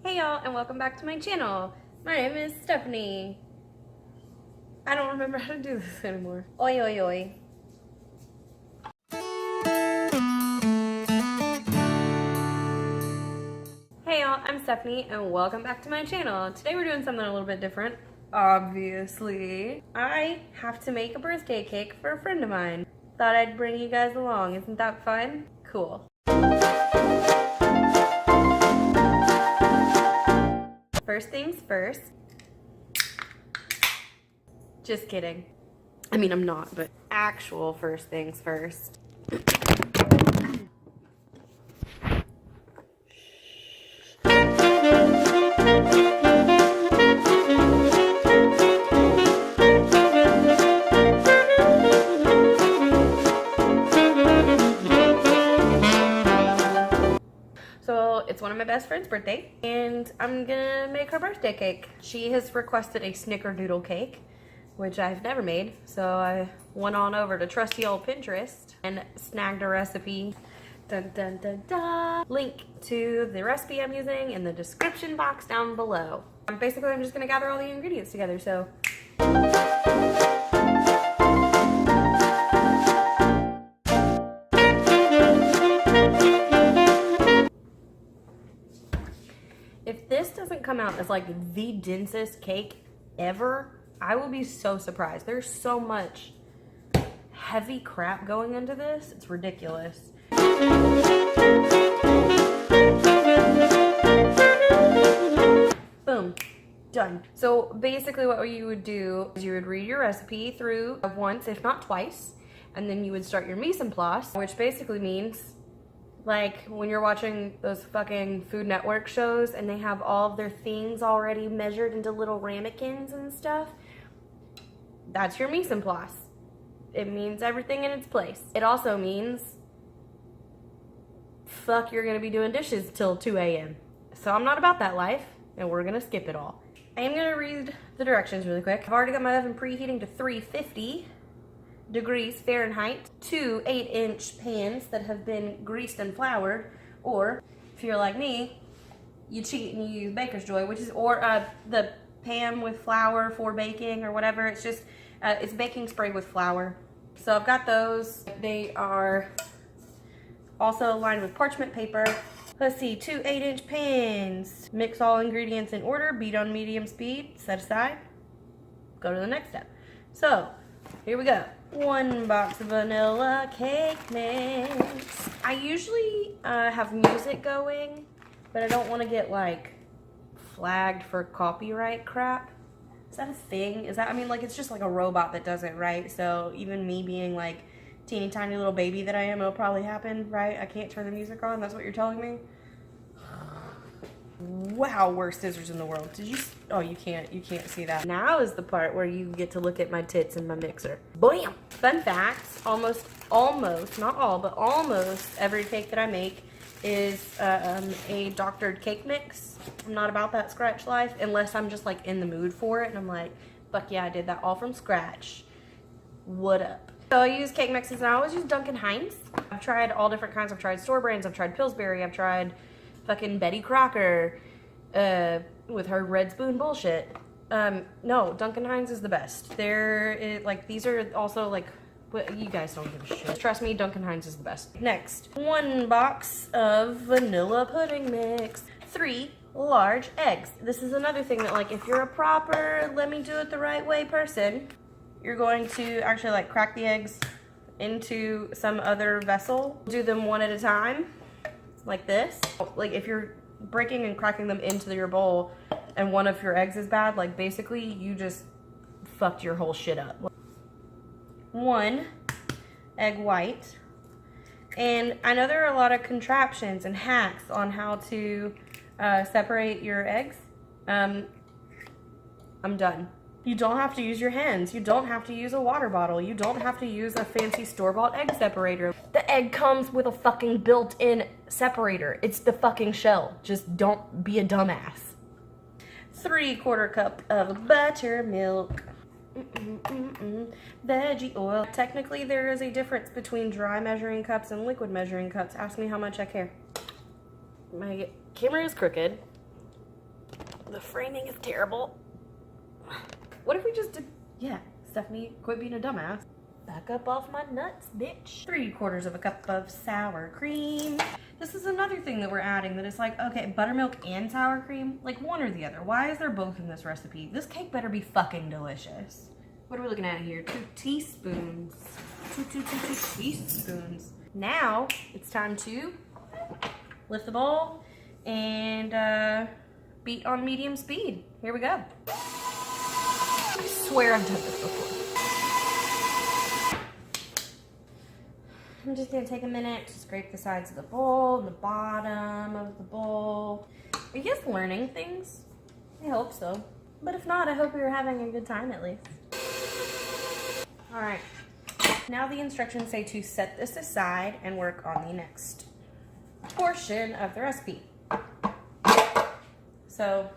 Hey y'all, and welcome back to my channel. My name is Stephanie. I don't remember how to do this anymore. Oi, oi, oi. Hey y'all, I'm Stephanie, and welcome back to my channel. Today we're doing something a little bit different, obviously. I have to make a birthday cake for a friend of mine. Thought I'd bring you guys along. Isn't that fun? Cool. First things first. Just kidding. I mean, I'm not, but actual first things first. So it's one of my best friend's birthday, and I'm gonna make her birthday cake. She has requested a snickerdoodle cake, which I've never made, so I went on over to trusty old Pinterest and snagged a recipe. Dun dun dun dun. Link to the recipe I'm using in the description box down below. Basically, I'm just gonna gather all the ingredients together, so. If this doesn't come out as like the densest cake ever, I will be so surprised. There's so much heavy crap going into this. It's ridiculous. Boom. Done. So basically what you would do is you would read your recipe through once, if not twice, and then you would start your mise en place, which basically means like when you're watching those fucking Food Network shows and they have all of their things already measured into little ramekins and stuff, that's your mise en place. It means everything in its place. It also means fuck, you're gonna be doing dishes till 2 a.m. So I'm not about that life, and we're gonna skip it all. I am gonna read the directions really quick. I've already got my oven preheating to 350 degrees Fahrenheit, 2 8-inch pans that have been greased and floured, or if you're like me, you cheat and you use Baker's Joy, which is, or the pan with flour for baking or whatever. It's just, it's baking spray with flour. So I've got those. They are also lined with parchment paper. Let's see, 2 8-inch pans. Mix all ingredients in order, beat on medium speed, set aside. Go to the next step. So, here we go. 1 box of vanilla cake mix. I usually have music going, but I don't want to get like flagged for copyright crap. Is that a thing? Is that, I mean, like, it's just like a robot that does it, right? So even me being like teeny tiny little baby that I am, it'll probably happen, right? I can't turn the music on. That's what you're telling me? Wow, worst scissors in the world. Did you? Oh, you can't see that. Now is the part where you get to look at my tits in my mixer. Bam! Fun facts, almost, not all, but almost every cake that I make is a doctored cake mix. I'm not about that scratch life unless I'm just like in the mood for it and I'm like, fuck yeah, I did that all from scratch. What up? So I use cake mixes and I always use Duncan Hines. I've tried all different kinds. I've tried store brands, I've tried Pillsbury, I've tried fucking Betty Crocker with her red spoon bullshit. No, Duncan Hines is the best. Like, these are also like, you guys don't give a shit. Trust me, Duncan Hines is the best. Next, 1 box of vanilla pudding mix. 3 large eggs. This is another thing that, like, if you're a proper let me do it the right way person, you're going to actually like crack the eggs into some other vessel. Do them one at a time, like this. Like if you're breaking and cracking them into your bowl and one of your eggs is bad, like basically you just fucked your whole shit up. 1 egg white. And I know there are a lot of contraptions and hacks on how to separate your eggs. I'm done. You don't have to use your hands. You don't have to use a water bottle. You don't have to use a fancy store-bought egg separator. The egg comes with a fucking built-in separator. It's the fucking shell. Just don't be a dumbass. 3/4 cup of buttermilk. Veggie oil. Technically, there is a difference between dry measuring cups and liquid measuring cups. Ask me how much I care. My camera is crooked. The framing is terrible. What if we just did, yeah, Stephanie, quit being a dumbass. Back up off my nuts, bitch. 3/4 of a cup of sour cream. This is another thing that we're adding that is like, okay, buttermilk and sour cream, like one or the other. Why is there both in this recipe? This cake better be fucking delicious. What are we looking at here? 2 teaspoons. Two teaspoons. Now it's time to lift the bowl and beat on medium speed. Here we go. I swear I've done this before. I'm just gonna take a minute to scrape the sides of the bowl and the bottom of the bowl. Are you guys learning things? I hope so. But if not, I hope you're having a good time at least. All right, now the instructions say to set this aside and work on the next portion of the recipe. So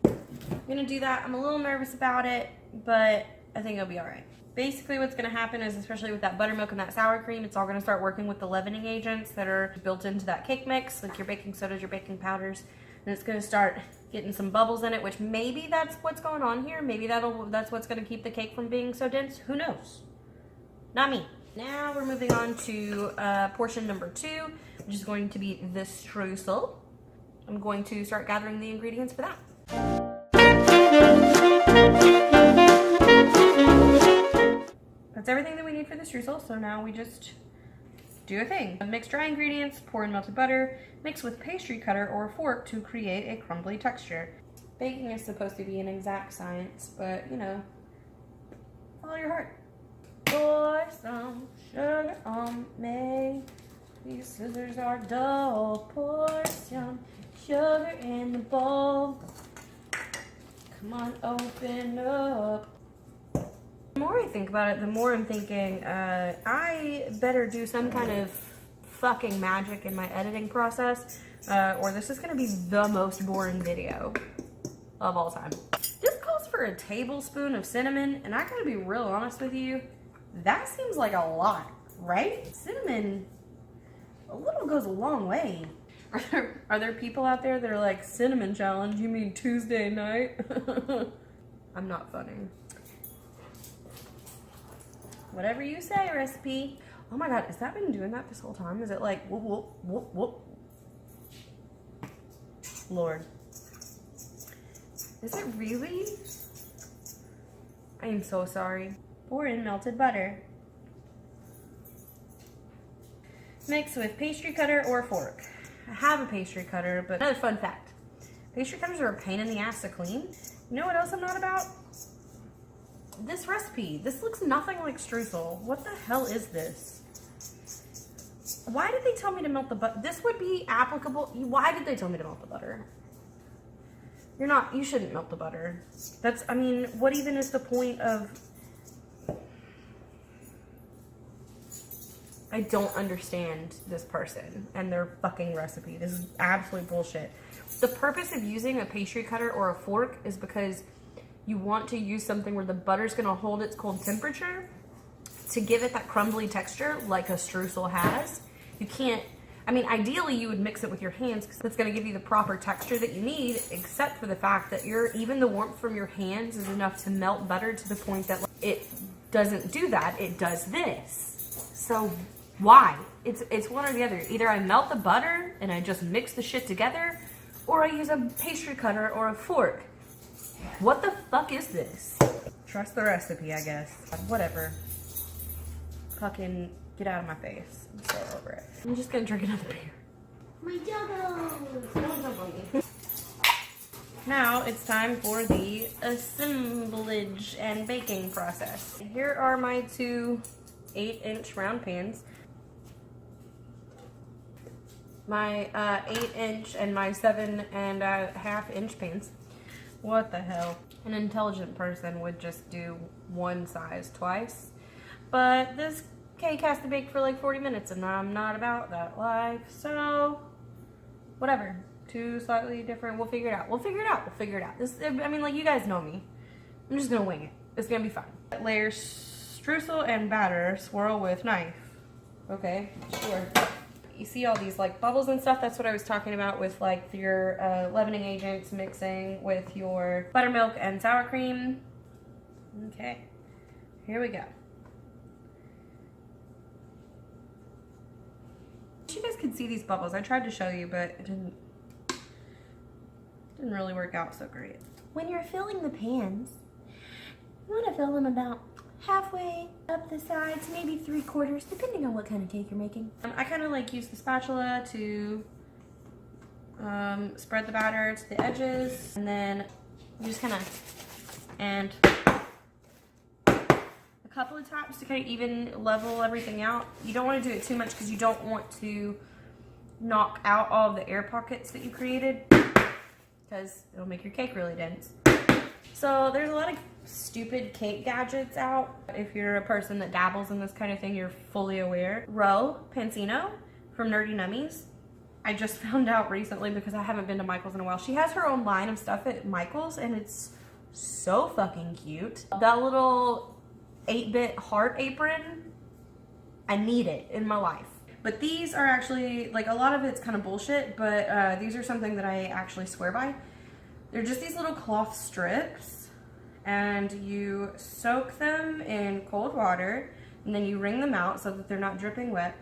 I'm gonna do that. I'm a little nervous about it, but I think it'll be all right. Basically what's gonna happen is, especially with that buttermilk and that sour cream, it's all gonna start working with the leavening agents that are built into that cake mix, like your baking sodas, your baking powders, and it's gonna start getting some bubbles in it, which maybe that's what's going on here. Maybe that's what's gonna keep the cake from being so dense. Who knows? Not me. Now we're moving on to portion number 2, which is going to be the streusel. I'm going to start gathering the ingredients for that. That's everything that we need for the streusel, so now we just do a thing. Mix dry ingredients, pour in melted butter, mix with pastry cutter or a fork to create a crumbly texture. Baking is supposed to be an exact science, but you know, follow your heart. Pour some sugar on me. These scissors are dull. Pour some sugar in the bowl. Come on, open up. The more I think about it, the more I'm thinking, I better do some kind of fucking magic in my editing process, or this is gonna be the most boring video of all time. This calls for a tablespoon of cinnamon, and I gotta be real honest with you, that seems like a lot, right? Cinnamon, a little goes a long way. Are there people out there that are like, cinnamon challenge, you mean Tuesday night? I'm not funny. Whatever you say, recipe. Oh my God, has that been doing that this whole time? Is it like, whoop, whoop, whoop, whoop? Lord. Is it really? I am so sorry. Pour in melted butter. Mix with pastry cutter or fork. I have a pastry cutter, but another fun fact. Pastry cutters are a pain in the ass to clean. You know what else I'm not about? This recipe. This looks nothing like streusel. What the hell is this? Why did they tell me to melt the butter? This would be applicable. Why did they tell me to melt the butter? You shouldn't melt the butter. I mean, what even is the point of... I don't understand this person and their fucking recipe. This is absolute bullshit. The purpose of using a pastry cutter or a fork is because you want to use something where the butter's gonna hold its cold temperature to give it that crumbly texture like a streusel has. You can't, I mean, ideally you would mix it with your hands because that's gonna give you the proper texture that you need, except for the fact that even the warmth from your hands is enough to melt butter to the point that it doesn't do that, it does this. So why? It's one or the other. Either I melt the butter and I just mix the shit together, or I use a pastry cutter or a fork. What the fuck is this? Trust the recipe, I guess. Whatever. Fucking get out of my face. I'm so over it. I'm just gonna drink another beer. My doggos! Don't jump on me. Now it's time for the assemblage and baking process. Here are my 2 8-inch round pans. My 8-inch and my 7.5-inch pans. What the hell? An intelligent person would just do one size twice. But this cake has to bake for like 40 minutes and I'm not about that life. So, whatever. 2 slightly different. We'll figure it out. We'll figure it out. We'll figure it out. I mean, like, you guys know me. I'm just gonna wing it. It's gonna be fine. Layer streusel and batter. Swirl with knife. Okay, sure. you see all these like bubbles and stuff. That's what I was talking about with like your leavening agents mixing with your buttermilk and sour cream. Okay, here we go. You guys can see these bubbles. I tried to show you, but it didn't really work out so great. When you're filling the pans, you want to fill them about halfway up the sides, maybe 3/4, depending on what kind of cake you're making. I kind of like use the spatula to spread the batter to the edges, and then you just kind of, and a couple of taps to kind of even level everything out. You don't want to do it too much because you don't want to knock out all of the air pockets that you created, because it'll make your cake really dense. So there's a lot of stupid cake gadgets out. If you're a person that dabbles in this kind of thing, you're fully aware. Ro Pansino from Nerdy Nummies. I just found out recently because I haven't been to Michael's in a while. She has her own line of stuff at Michael's and it's so fucking cute. That little 8-bit heart apron, I need it in my life. But these are actually, like, a lot of it's kind of bullshit, but these are something that I actually swear by. They're just these little cloth strips, and you soak them in cold water, and then you wring them out so that they're not dripping wet,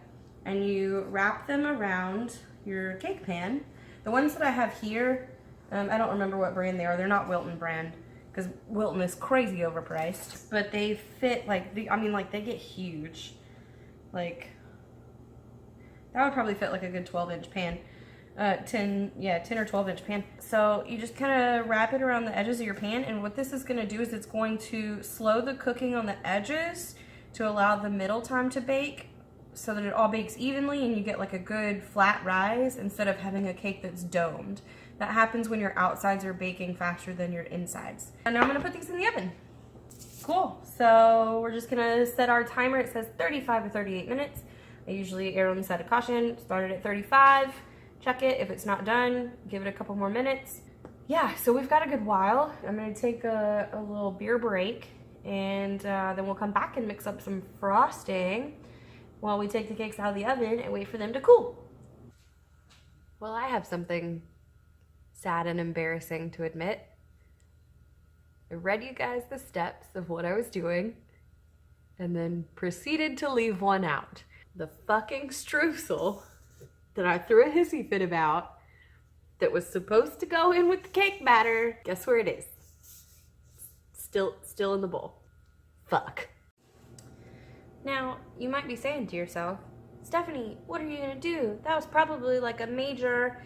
and you wrap them around your cake pan. The ones that I have here, I don't remember what brand they are. They're not Wilton brand, because Wilton is crazy overpriced, but they fit, like, they get huge. Like, that would probably fit like a good 12-inch pan. 10 or 12-inch pan. So you just kind of wrap it around the edges of your pan, and what this is going to do is it's going to slow the cooking on the edges to allow the middle time to bake so that it all bakes evenly and you get like a good flat rise instead of having a cake that's domed. That happens when your outsides are baking faster than your insides. And now I'm going to put these in the oven. Cool. So we're just going to set our timer. It says 35 or 38 minutes. I usually err on the side of caution. Started at 35. Check it. If it's not done, give it a couple more minutes. Yeah, so we've got a good while. I'm going to take a little beer break, and then we'll come back and mix up some frosting while we take the cakes out of the oven and wait for them to cool. Well, I have something sad and embarrassing to admit. I read you guys the steps of what I was doing and then proceeded to leave one out. The fucking streusel that I threw a hissy fit about that was supposed to go in with the cake batter. Guess where it is? Still in the bowl. Fuck. Now, you might be saying to yourself, Stephanie, what are you gonna do? That was probably like a major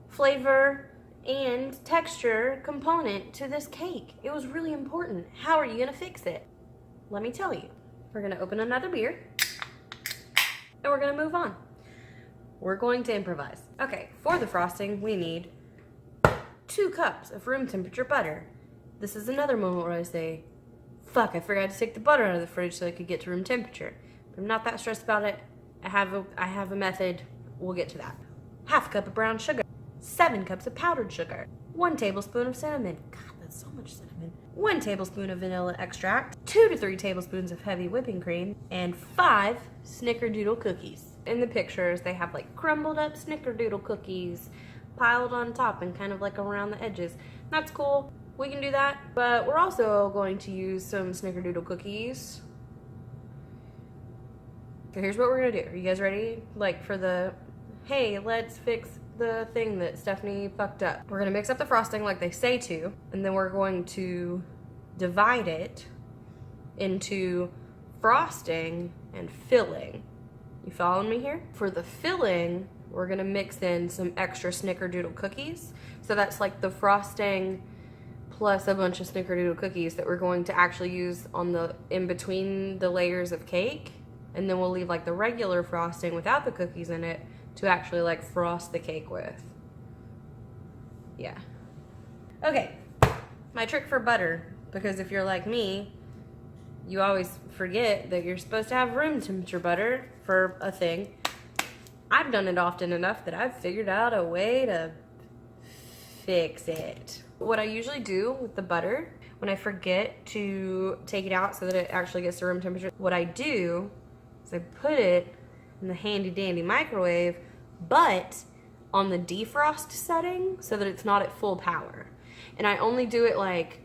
flavor and texture component to this cake. It was really important. How are you gonna fix it? Let me tell you. We're gonna open another beer and we're gonna move on. We're going to improvise. Okay, for the frosting, we need 2 cups of room temperature butter. This is another moment where I say, fuck, I forgot to take the butter out of the fridge so I could get to room temperature. But I'm not that stressed about it. I have a method. We'll get to that. 1/2 cup of brown sugar. 7 cups of powdered sugar. 1 tablespoon of cinnamon. God, that's so much cinnamon. 1 tablespoon of vanilla extract. 2 to 3 tablespoons of heavy whipping cream. And 5 snickerdoodle cookies. In the pictures, they have like crumbled up snickerdoodle cookies piled on top and kind of like around the edges. That's cool. We can do that. But we're also going to use some snickerdoodle cookies. So here's what we're gonna do. Are you guys ready? Like for the, hey, let's fix the thing that Stephanie fucked up. We're gonna mix up the frosting like they say to, and then we're going to divide it into frosting and filling. You following me here? For the filling, we're gonna mix in some extra snickerdoodle cookies. So that's like the frosting plus a bunch of snickerdoodle cookies that we're going to actually use on the in between the layers of cake. And then we'll leave like the regular frosting without the cookies in it to actually like frost the cake with. Yeah. Okay, my trick for butter, because if you're like me, you always forget that you're supposed to have room temperature butter for a thing. I've done it often enough that I've figured out a way to fix it. What I usually do with the butter, when I forget to take it out so that it actually gets to room temperature, what I do is I put it in the handy dandy microwave, but on the defrost setting so that it's not at full power. And I only do it like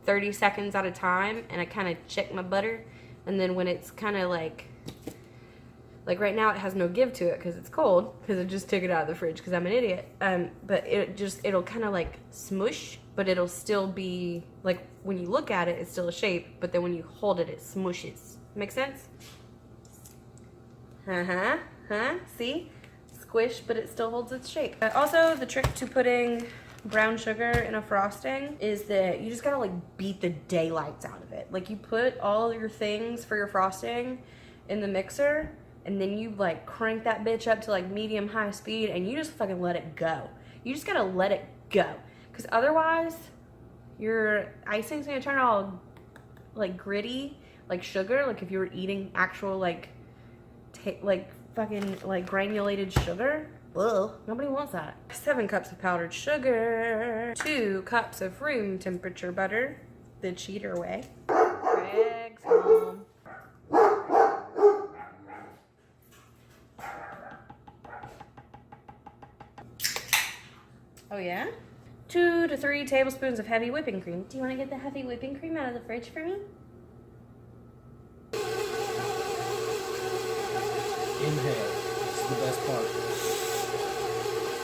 30 seconds at a time, and I kind of check my butter, and then when it's kind of like right now it has no give to it because it's cold, because I just took it out of the fridge because I'm an idiot. But it'll kind of like smush, but it'll still be like, when you look at it, it's still a shape, but then when you hold it, it smushes. Make sense? See? Squish, but it still holds its shape. Also, the trick to putting brown sugar in a frosting is that you just gotta like beat the daylights out of it. Like, you put all your things for your frosting in the mixer, and then you like crank that bitch up to like medium high speed, and you just fucking let it go. You just gotta let it go, because otherwise your icing's gonna turn all like gritty, like sugar, like if you were eating actual like fucking like granulated sugar. Ugh, nobody wants that. 7 cups of powdered sugar, 2 cups of room temperature butter, the cheater way. Greg's home. Oh yeah? 2 to 3 tablespoons of heavy whipping cream. Do you want to get the heavy whipping cream out of the fridge for me? Inhale. This is the best part.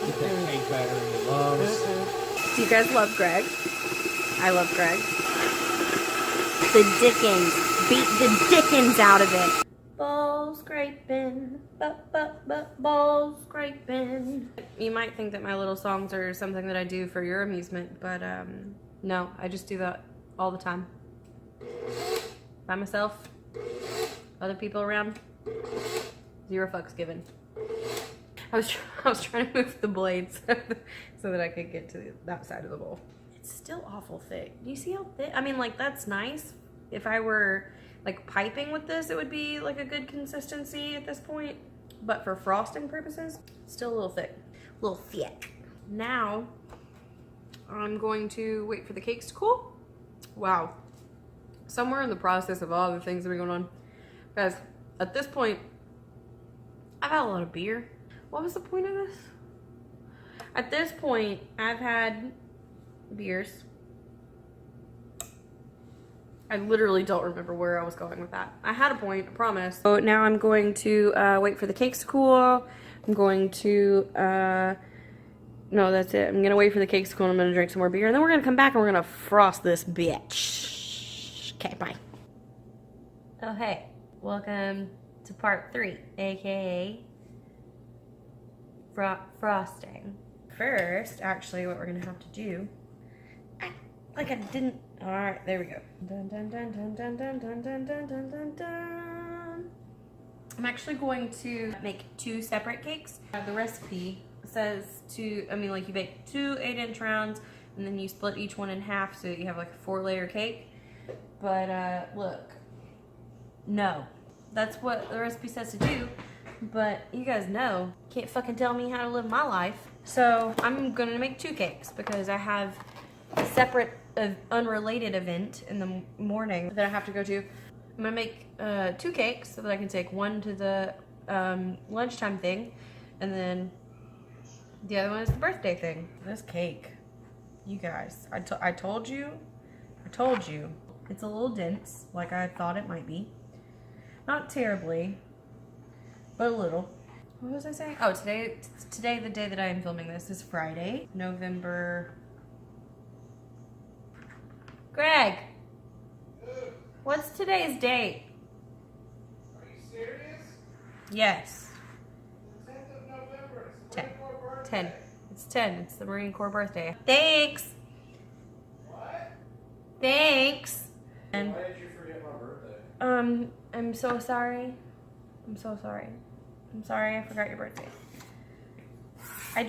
Get that cake batter in your lungs. Do you guys love Greg? I love Greg. The Dickens. Beat the Dickens out of it. Ball scraping, ball scraping. You might think that my little songs are something that I do for your amusement, but no, I just do that all the time. By myself, other people around, 0 fucks given. I was trying to move the blades so that I could get to that side of the bowl. It's still awful thick. Do you see how thick? I mean, like, that's nice. If I were like piping with this, it would be like a good consistency at this point. But for frosting purposes, still a little thick. A little thick. Now, I'm going to wait for the cakes to cool. Wow. Somewhere in the process of all the things that are going on. Guys, at this point, I've had a lot of beer. What was the point of this? At this point, I've had beers. I literally don't remember where I was going with that. I had a point, I promise. So now I'm going to wait for the cakes to cool. I'm going to, no, that's it. I'm gonna wait for the cakes to cool and I'm gonna drink some more beer. And then we're gonna come back and we're gonna frost this bitch. Okay, bye. Oh, hey. Welcome to part 3, AKA frosting. First, actually, what we're gonna have to do, I didn't. All right, there we go. Dun, dun, dun, dun, dun, dun, dun, dun, dun, dun, dun, dun. I'm actually going to make 2 separate cakes. The recipe says you bake 2 8-inch rounds, and then you split each one in half so that you have like a 4-layer cake. But look, no, that's what the recipe says to do. But you guys know, can't fucking tell me how to live my life. So I'm gonna make 2 cakes because I have a separate, unrelated event in the morning that I have to go to. I'm gonna make 2 cakes so that I can take one to the lunchtime thing, and then the other one is the birthday thing. This cake, you guys, I told you, it's a little dense, like I thought it might be. Not terribly, but a little. What was I saying? Oh, today, the day that I am filming this, is Friday, November. Greg, what's today's date? Are you serious? Yes. The 10th of November. It's the 10. Marine Corps birthday. 10. It's 10. It's the Marine Corps birthday. Thanks. What? Thanks. And Why did you forget my birthday? I'm so sorry. I'm so sorry. I'm sorry I forgot your birthday. I'm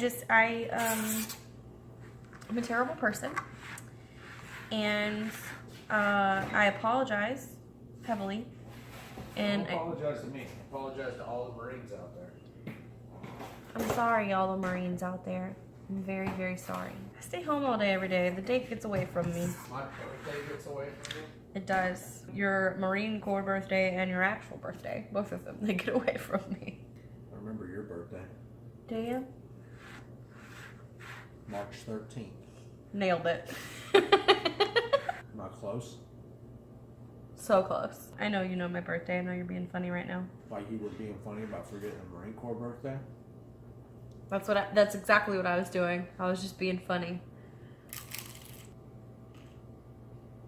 a terrible person. And I apologize heavily. And Don't apologize to me. Apologize to all the Marines out there. I'm sorry, all the Marines out there. I'm very, very sorry. I stay home all day, every day. The date gets away from me. My birthday gets away from me. It does. Your Marine Corps birthday and your actual birthday. Both of them, they get away from me. remember your birthday. Do you? March 13th. Nailed it. Not close. So close. I know you know my birthday. I know you're being funny right now. Like you were being funny about forgetting a Marine Corps birthday. That's exactly what I was doing. I was just being funny.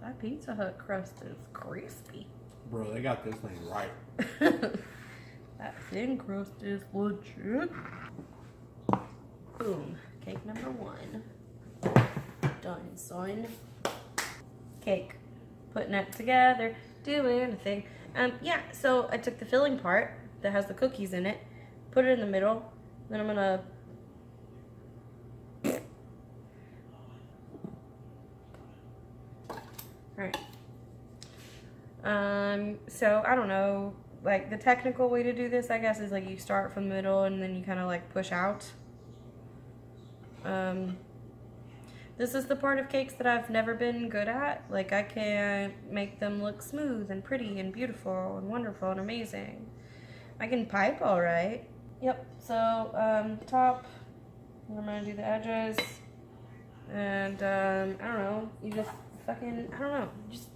That Pizza Hut crust is crispy. Bro, they got this thing right. That thin crust is legit. Boom. Cake number 1. Done, son. Cake. Putting it together. Doing a thing. Yeah, so I took the filling part that has the cookies in it, put it in the middle, then I'm gonna Right. So I don't know, like the technical way to do this, I guess, is like you start from the middle and then you kind of like push out. This is the part of cakes that I've never been good at. Like I can't make them look smooth and pretty and beautiful and wonderful and amazing. I can pipe all right. Yep. So top, I'm gonna do the edges, and I don't know. You just fucking, I don't know.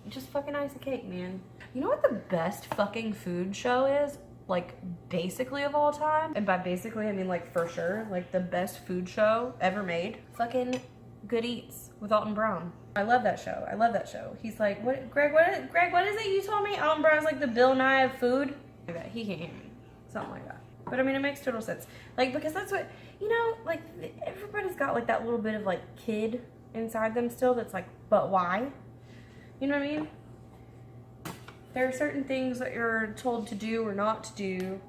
Just fucking ice a cake, man. You know what the best fucking food show is? Like basically of all time, and by basically I mean like for sure, like the best food show ever made. Fucking Good Eats with Alton Brown. I love that show. I love that show. He's like, what, Greg? What is it you told me? Alton Brown's like the Bill Nye of food. Like that. He can't hear me. Something like that. But I mean, it makes total sense. Like because that's what, you know, like everybody's got like that little bit of like kid inside them still. That's like, but why? You know what I mean? There are certain things that you're told to do or not to do,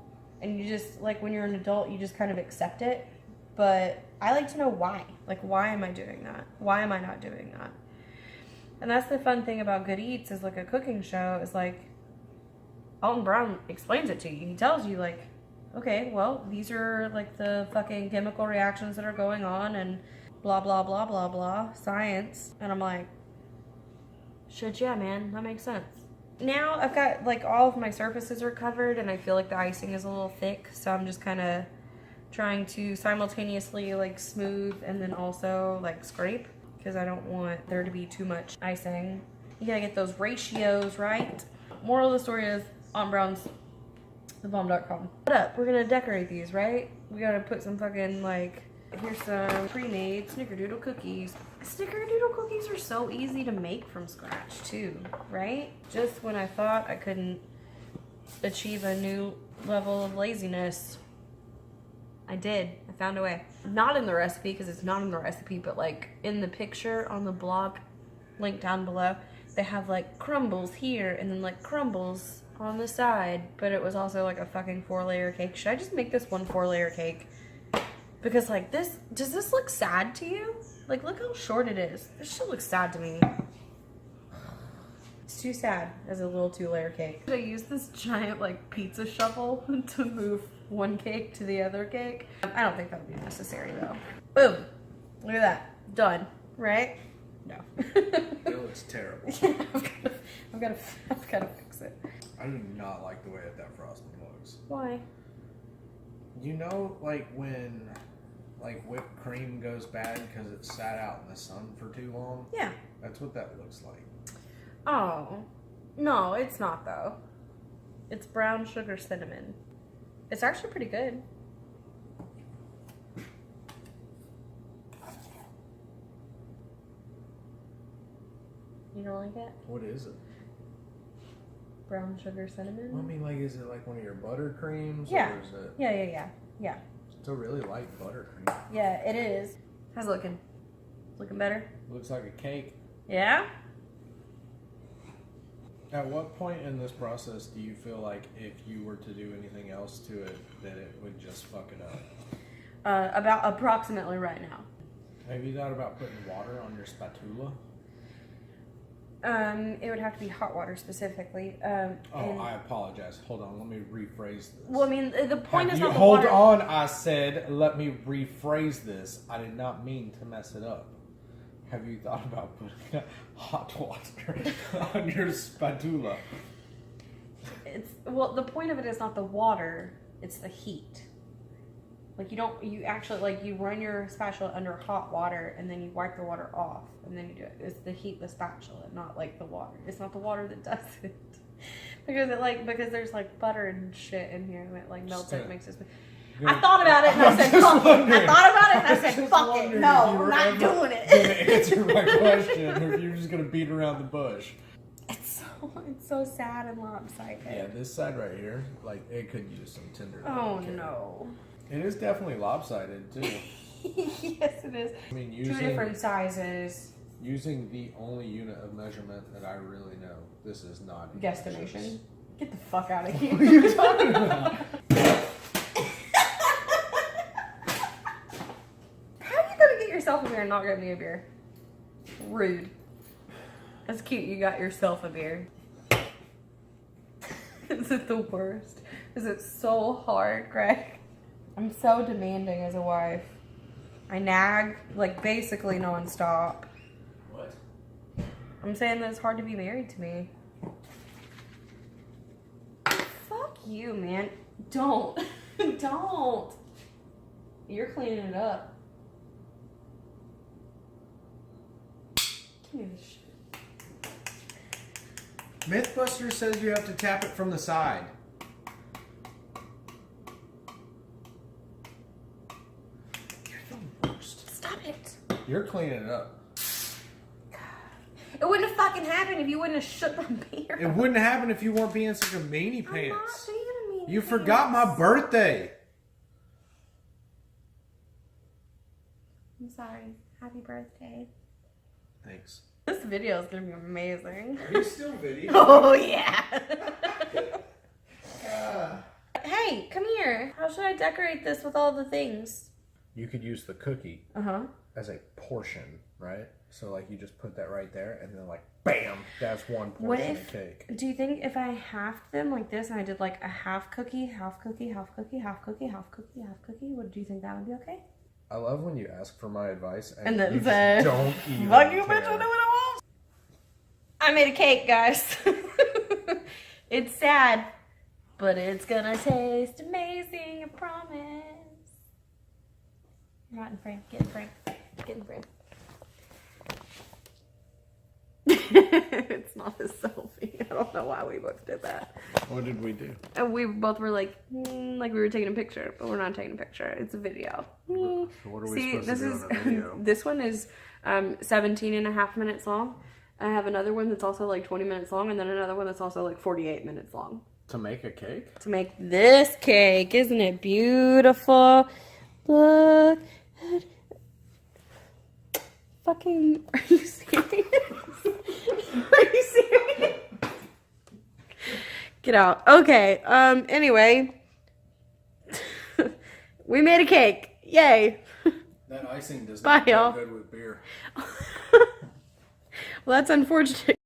and you just, like, when you're an adult, you just kind of accept it. But I like to know why. Like, why am I doing that? Why am I not doing that? And that's the fun thing about Good Eats, is like a cooking show, is like, Alton Brown explains it to you. He tells you, like, okay, well, these are, like, the fucking chemical reactions that are going on, and blah, blah, blah, blah, blah, science. And I'm like, shit, yeah, man, that makes sense. Now I've got, like, all of my surfaces are covered, and I feel like the icing is a little thick, so I'm just kind of trying to simultaneously, like, smooth and then also, like, scrape, because I don't want there to be too much icing. You gotta get those ratios right. Moral of the story is, Alton Brown's thebomb.com. What up? We're gonna decorate these, right? We gotta put some fucking, like, here's some pre-made snickerdoodle cookies. Snickerdoodle cookies are so easy to make from scratch too, right? Just when I thought I couldn't achieve a new level of laziness, I did. I found a way. Not in the recipe, because it's not in the recipe, but like in the picture on the blog, link down below, they have like crumbles here and then like crumbles on the side, but it was also like a fucking 4-layer cake. Should I just make this one 4-layer cake? Because like this, does this look sad to you? Like, look how short it is. This shit looks sad to me. It's too sad as a little 2-layer cake. I use this giant like pizza shovel to move one cake to the other cake. I don't think that would be necessary though. Boom. Look at that. Done. Right? No. It looks terrible. I've got to fix it. I do not like the way that frosting looks. Why? You know, like when like whipped cream goes bad because it sat out in the sun for too long? Yeah. That's what that looks like. Oh. No, it's not though. It's brown sugar cinnamon. It's actually pretty good. You don't like it? What is it? Brown sugar cinnamon? I mean, like, is it like one of your buttercreams? Yeah. Or is it... Yeah. It's a really light buttercream. Yeah, it is. How's it looking? Looking better? Looks like a cake. Yeah? At what point in this process do you feel like if you were to do anything else to it, that it would just fuck it up? About approximately right now. Have you thought about putting water on your spatula? It would have to be hot water specifically. I apologize. Hold on, let me rephrase this. Well, I mean, the point is not the Hold water. on, I said, let me rephrase this. I did not mean to mess it up. Have you thought about putting hot water on your spatula? Well, the point of it is not the water, it's the heat. Like you actually, like you run your spatula under hot water and then you wipe the water off and then you do it. It's the heat, the spatula, not like the water. It's not the water that does it. Because there's like butter and shit in here and it like melts it, makes it. I thought about it and I said, fuck it. I thought about it and I said, fuck it. No, I'm not doing it. Gonna answer my question, or if you're just gonna beat around the bush. It's so sad and lopsided. Yeah, this side right here, like it could use some tinder. Oh no. It is definitely lopsided too. Yes, it is. I mean, Two different sizes. Using the only unit of measurement that I really know, this is not Guesstimation. Get the fuck out of here. What are you talking about? How are you gonna get yourself a beer and not get me a beer? Rude. That's cute. You got yourself a beer. Is it the worst? Is it so hard, Greg? I'm so demanding as a wife. I nag like basically nonstop. What? I'm saying that it's hard to be married to me. Fuck you, man. Don't. Don't. You're cleaning it up. Give me this shit. Mythbusters says you have to tap it from the side. You're the worst. Stop it. You're cleaning it up. It wouldn't have fucking happened if you wouldn't have shut my beer. It wouldn't happen if you weren't being such a meanie I'm not pants. being a meanie You pants. forgot my birthday. I'm sorry. Happy birthday. Thanks. This video is gonna be amazing. Are you still video? Oh yeah. Hey, come here. How should I decorate this with all the things? You could use the cookie as a portion, right? So like you just put that right there, and then like bam, that's one What portion if? of cake. Do you think if I halved them like this and I did like a half cookie, half cookie, half cookie, half cookie, half cookie, half cookie? What do you think that would be okay? I love when you ask for my advice And then you just say, don't even "Fuck you, care. bitch! I know what I want." I made a cake, guys. It's sad, but it's gonna taste amazing. I promise. You're not in frame. Get in frame. Get in frame. It's not a selfie. I don't know why we both did that. What did we do? And we both were like we were taking a picture, but we're not taking a picture. It's a video. So what are we See, supposed this to do is in a video? this one is 17 and a half minutes long. I have another one that's also like 20 minutes long, and then another one that's also like 48 minutes long. To make a cake? To make this cake, isn't it beautiful? Look. Fucking, are you serious? Are you serious? Get out. Okay, anyway. We made a cake. Yay. That icing does Bye, not y'all. go good with beer. Well, that's unfortunate.